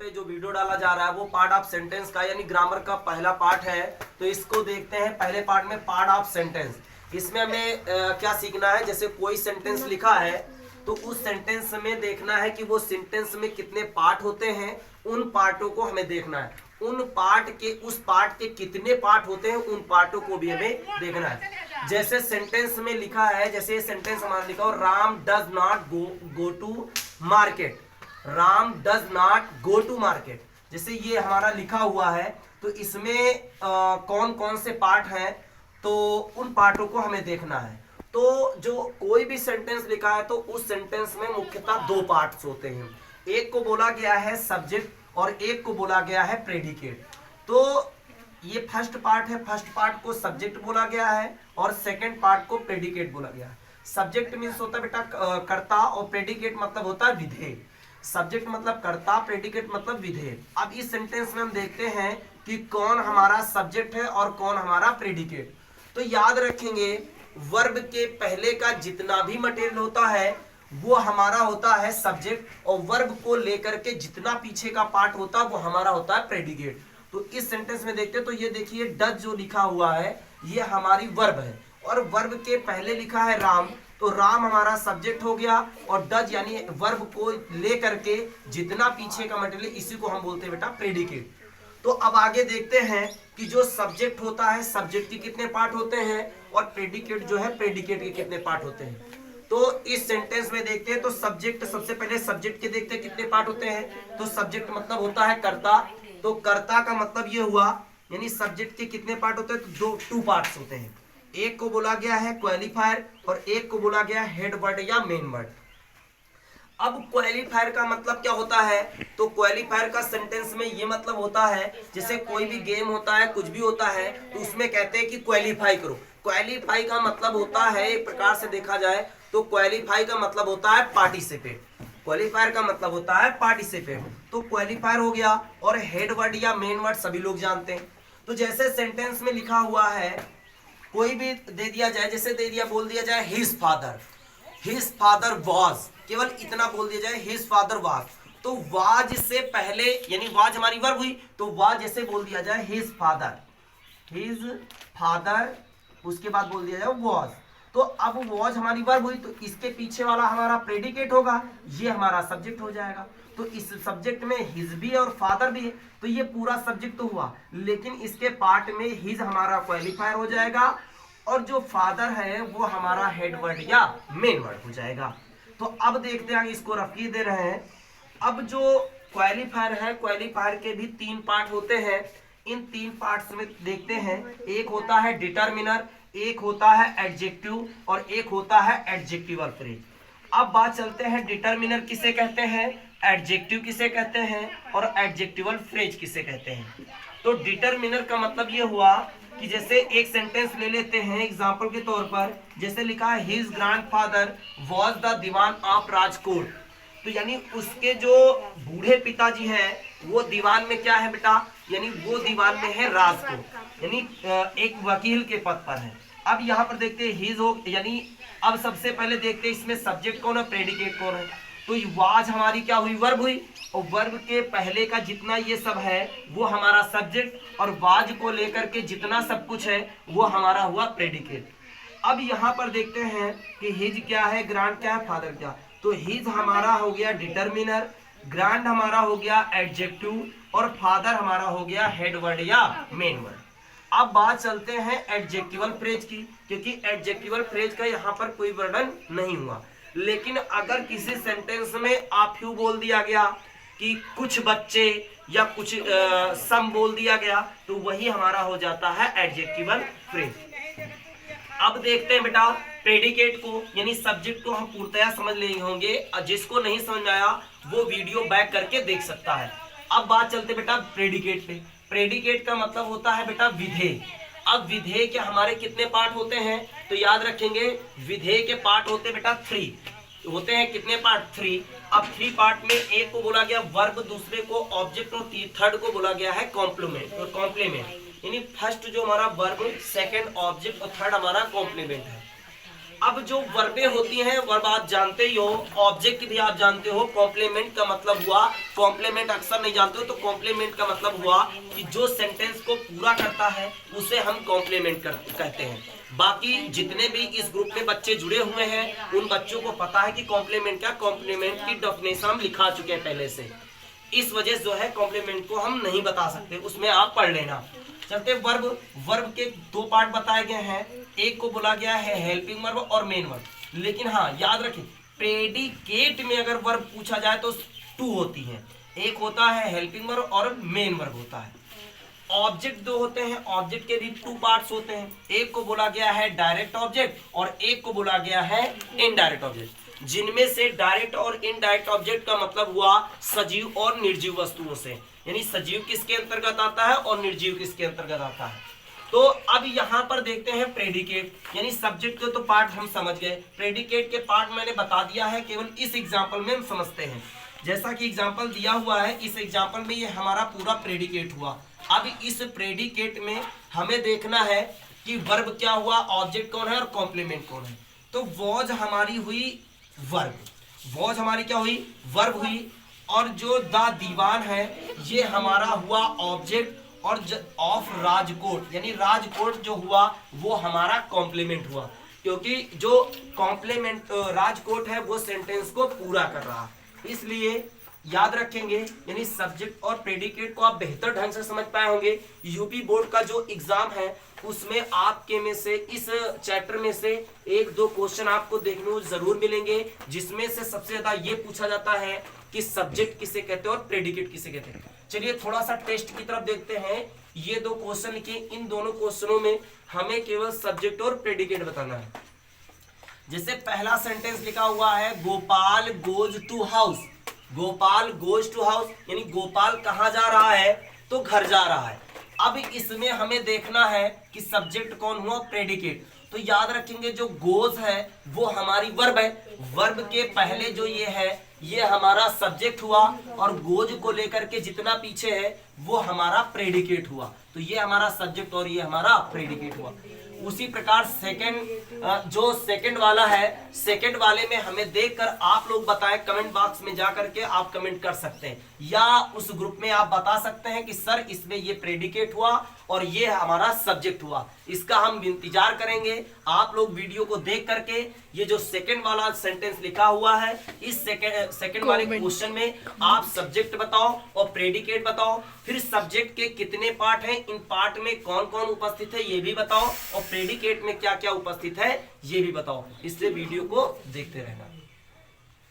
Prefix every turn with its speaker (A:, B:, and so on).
A: पे जो वीडियो डाला जा रहा है वो पार्ट ऑफ सेंटेंस का यानी ग्रामर का पहला पार्ट है। तो इसको देखते हैं। पहले पार्ट में पार्ट ऑफ सेंटेंस, इसमें हमें क्या सीखना है। जैसे कोई सेंटेंस लिखा है तो उस सेंटेंस में देखना है कि वो सेंटेंस में कितने पार्ट होते हैं, उन पार्टों को हमें देखना है। उन पार्ट के उस पार्ट के कितने पार्ट होते हैं उन पार्टों को भी हमें देखना है। जैसे सेंटेंस में लिखा है, जैसे ये सेंटेंस हमारा लिखा हो, Ram does not go to market. Ram does not go to market, जैसे ये हमारा लिखा हुआ है। तो इसमें कौन कौन से पार्ट हैं तो उन पार्टों को हमें देखना है। तो जो कोई भी सेंटेंस लिखा है तो उस सेंटेंस में मुख्यतः दो पार्ट्स होते हैं। एक को बोला गया है सब्जेक्ट और एक को बोला गया है प्रेडिकेट। तो ये फर्स्ट पार्ट है, फर्स्ट पार्ट को सब्जेक्ट बोला गया है और सेकंड पार्ट को प्रेडिकेट बोला गया है। सब्जेक्ट मीन्स होता है बेटा कर्ता और प्रेडिकेट मतलब होता है विधेय। सब्जेक्ट मतलब कर्ता, प्रेडिकेट मतलब विधेय। अब इस सेंटेंस में हम देखते हैं कि कौन हमारा सब्जेक्ट है और कौन हमारा प्रेडिकेट। तो याद रखेंगे वर्ब के पहले का जितना भी मटेरियल होता है वो हमारा होता है सब्जेक्ट और वर्ब को लेकर के जितना पीछे का पार्ट होता है वो हमारा होता है प्रेडिकेट। तो इस सेंटेंस में देखते हैं तो ये देखिए डज जो लिखा हुआ है ये हमारी वर्ब है और वर्ब के पहले लिखा है राम, तो राम हमारा सब्जेक्ट हो गया और डज यानी वर्ब को लेकर के जितना पीछे का मटेरियल इसी को हम बोलते हैं बेटा प्रेडिकेट। तो अब आगे देखते हैं कि जो सब्जेक्ट होता है सब्जेक्ट के कितने पार्ट होते हैं और प्रेडिकेट जो है प्रेडिकेट के कितने पार्ट होते हैं। तो इस सेंटेंस में देखते हैं तो सब्जेक्ट, सबसे पहले सब्जेक्ट के देखते हैं कितने पार्ट होते हैं। तो सब्जेक्ट मतलब होता है कर्ता, तो कर्ता का मतलब ये हुआ यानी सब्जेक्ट के कितने पार्ट होते हैं तो टू पार्ट्स होते हैं। एक को बोला गया है क्वालिफायर और एक को बोला गया हेड वर्ड या मेन वर्ड। अब क्वालिफायर का मतलब क्या होता है तो क्वालिफायर का सेंटेंस में ये मतलब होता है जैसे कोई भी गेम होता है कुछ भी होता है तो उसमें कहते हैं कि क्वालिफाई करो। क्वालिफाई का मतलब होता है एक प्रकार से देखा जाए तो क्वालिफाई का मतलब होता है पार्टिसिपेट। क्वालिफायर का मतलब होता है पार्टिसिपेट। तो क्वालिफायर हो गया और हेड वर्ड या मेन वर्ड सभी लोग जानते हैं। तो जैसे सेंटेंस में लिखा हुआ है कोई भी दे दिया जाए, जैसे दे दिया बोल दिया जाए हिज फादर वाज, केवल इतना बोल दिया जाए हिज फादर वाज, तो वाज से पहले यानी वाज हमारी वर्ब हुई तो वाज जैसे बोल दिया जाए हिज फादर उसके बाद बोल दिया जाए वाज, तो अब वाज हमारी वर्ब हुई तो इसके पीछे वाला हमारा प्रेडिकेट होगा, ये हमारा सब्जेक्ट हो जाएगा। तो इस सब्जेक्ट में हिज भी और फादर भी है तो ये पूरा सब्जेक्ट तो हुआ, लेकिन इसके पार्ट में हिज हमारा क्वालिफायर हो जाएगा और जो फादर है वो हमारा हेड वर्ड या मेन वर्ड हो जाएगा। तो अब देखते हैं, इसको रफी दे रहे हैं। अब जो क्वालिफायर है, क्वालिफायर के भी तीन पार्ट होते हैं। इन तीन पार्ट्स में देखते हैं, एक होता है डिटर्मिनर, एक होता है एडजेक्टिव और एक होता है एडजेक्टिवल फ्रेज। अब बात चलते हैं डिटर्मिनर किसे कहते हैं, एडजेक्टिव किसे कहते हैं और एडजेक्टिवल फ्रेज किसे कहते हैं। तो डिटर्मिनर का मतलब ये हुआ कि जैसे एक सेंटेंस ले लेते हैं एग्जांपल के तौर पर, जैसे लिखा है his grandfather was the dewan of Rajkot, तो यानी उसके जो बूढ़े पिताजी हैं वो दीवान में क्या है बेटा, यानी वो दीवान में है राजकोट, यानी एक वकील के पद पर है। अब यहाँ पर देखते हैं हिज हो, यानी अब सबसे पहले देखते हैं इसमें सब्जेक्ट कौन है प्रेडिकेट कौन है। तो वाज हमारी क्या हुई, वर्ब हुई और वर्ब के पहले का जितना ये सब है वो हमारा सब्जेक्ट और वाज को लेकर के जितना सब कुछ है वो हमारा हुआ प्रेडिकेट। अब यहाँ पर देखते हैं कि हिज क्या है, ग्रांड क्या है, फादर क्या। तो हिज हमारा हो गया डिटर्मिनर, ग्रांड हमारा हो गया एडजेक्टिव और फादर हमारा हो गया हेड वर्ड या मेन वर्ड। अब बात चलते हैं एडजेक्टिवल फ्रेज की, क्योंकि एडजेक्टिवल फ्रेज का यहाँ पर कोई वर्णन नहीं हुआ। लेकिन अगर किसी सेंटेंस में आप यू बोल दिया गया कि कुछ बच्चे या कुछ सम बोल दिया गया तो वही हमारा हो जाता है एडजेक्टिवल फ्रेज। अब देखते हैं बेटा प्रेडिकेट को, यानी सब्जेक्ट को हम पूर्णतया समझ लिए होंगे, जिसको नहीं समझ आया वो वीडियो बैक करके देख सकता है। अब बात चलते बेटा प्रेडिकेट पे। प्रेडिकेट का मतलब होता है बेटा विधेय। अब विधेय के हमारे कितने पार्ट होते हैं तो याद रखेंगे विधेय के पार्ट होते बेटा 3 होते हैं। कितने पार्ट, 3। अब 3 पार्ट में एक को बोला गया वर्ब, दूसरे को ऑब्जेक्ट और थर्ड को बोला गया है कॉम्प्लीमेंट और कॉम्प्लीमेंट, यानी फर्स्ट जो हमारा वर्ब, सेकंड ऑब्जेक्ट और थर्ड हमारा कॉम्प्लीमेंट है। अब जो वर्बें होती हैं, वर्ब आप जानते ही हो, ऑब्जेक्ट भी आप जानते हो। कॉम्प्लीमेंट का मतलब हुआ, कॉम्प्लीमेंट अक्सर नहीं जानते हो तो कॉम्प्लीमेंट का मतलब हुआ कि जो सेंटेंस को पूरा करता है उसे हम कॉम्प्लीमेंट कहते हैं। बाकी जितने भी इस ग्रुप में बच्चे जुड़े हुए हैं उन बच्चों को पता है कि कॉम्प्लीमेंट क्या, कॉम्प्लीमेंट की डेफिनेशन हम लिखा चुके हैं पहले से। इस वजह से जो है कॉम्प्लीमेंट को हम नहीं बता सकते, उसमें आप पढ़ लेना। चलते वर्ब, वर्ब के दो पार्ट बताए गए हैं, एक को बोला गया है हेल्पिंग वर्ब और मेन वर्ब। लेकिन हाँ याद रखें, प्रेडिकेट में अगर वर्ब पूछा जाए तो 2 होती हैं, एक होता है हेल्पिंग वर्ब और मेन वर्ब होता है। ऑब्जेक्ट 2 होते हैं, ऑब्जेक्ट के भी 2 पार्ट्स होते हैं, एक को बोला गया है डायरेक्ट ऑब्जेक्ट और एक को बोला गया है इनडायरेक्ट ऑब्जेक्ट। जिनमें से डायरेक्ट और इनडायरेक्ट ऑब्जेक्ट का मतलब हुआ सजीव और निर्जीव वस्तुओं से, यानी सजीव किसके अंतर्गत आता है और निर्जीव किसके अंतर्गत आता है। तो अब यहाँ पर देखते हैं प्रेडिकेट, यानी सब्जेक्ट के तो पार्ट हम समझ गए, प्रेडिकेट के पार्ट मैंने बता दिया है, केवल इस एग्जाम्पल में हम समझते हैं। जैसा कि एग्जाम्पल दिया हुआ है, इस एग्जाम्पल में ये हमारा पूरा प्रेडिकेट हुआ। अब इस प्रेडिकेट में हमें देखना है कि वर्ब क्या हुआ, ऑब्जेक्ट कौन है और कॉम्प्लीमेंट कौन है। तो वॉज हमारी हुई वर्ब, वॉज हमारी क्या हुई, वर्ब हुई, और जो द दीवान है ये हमारा हुआ ऑब्जेक्ट, और ऑफ राजकोट यानी राजकोट जो हुआ वो हमारा कॉम्प्लीमेंट हुआ, क्योंकि जो कॉम्प्लीमेंट राजकोट है वो सेंटेंस को पूरा कर रहा है। इसलिए याद रखेंगे, यानी सब्जेक्ट और प्रेडिकेट को आप बेहतर ढंग से समझ पाए होंगे। यूपी बोर्ड का जो एग्जाम है उसमें आपके में से इस चैप्टर में से 1-2 क्वेश्चन आपको देखने को जरूर मिलेंगे, जिसमें से सबसे ज्यादा ये पूछा जाता है कि सब्जेक्ट किसे कहते हैं और प्रेडिकेट किसे कहते हैं। चलिए थोड़ा सा टेस्ट की तरफ देखते हैं। ये 2 क्वेश्चन लिखे, इन दोनों क्वेश्चनों में हमें केवल सब्जेक्ट और प्रेडिकेट बताना है। जैसे पहला सेंटेंस लिखा हुआ है Gopal goes to house, Gopal goes to house यानी गोपाल कहाँ जा रहा है, तो घर जा रहा है। अब इसमें हमें देखना है कि सब्जेक्ट कौन हुआ, प्रेडिकेट। तो याद रखेंगे जो गोज है वो हमारी वर्ब है, वर्ब के पहले जो ये है ये हमारा सब्जेक्ट हुआ, और गोज को लेकर के जितना पीछे है वो हमारा प्रेडिकेट हुआ। तो ये हमारा सब्जेक्ट और ये हमारा प्रेडिकेट हुआ। उसी प्रकार सेकंड, जो सेकंड वाला है, सेकंड वाले में हमें देखकर आप लोग बताएं, कमेंट बॉक्स में जा करके आप कमेंट कर सकते हैं, या उस ग्रुप में आप बता सकते हैं कि सर इसमें ये प्रेडिकेट हुआ और ये हमारा सब्जेक्ट हुआ। इसका हम इंतजार करेंगे। आप लोग वीडियो को देख करके ये जो सेकंड वाला सेंटेंस लिखा हुआ है, इस सेकंड वाले क्वेश्चन में आप सब्जेक्ट बताओ और प्रेडिकेट बताओ, फिर सब्जेक्ट के कितने पार्ट हैं, इन पार्ट में कौन कौन उपस्थित है ये भी बताओ, और प्रेडिकेट में क्या क्या उपस्थित है ये भी बताओ। इसलिए वीडियो को देखते रहना।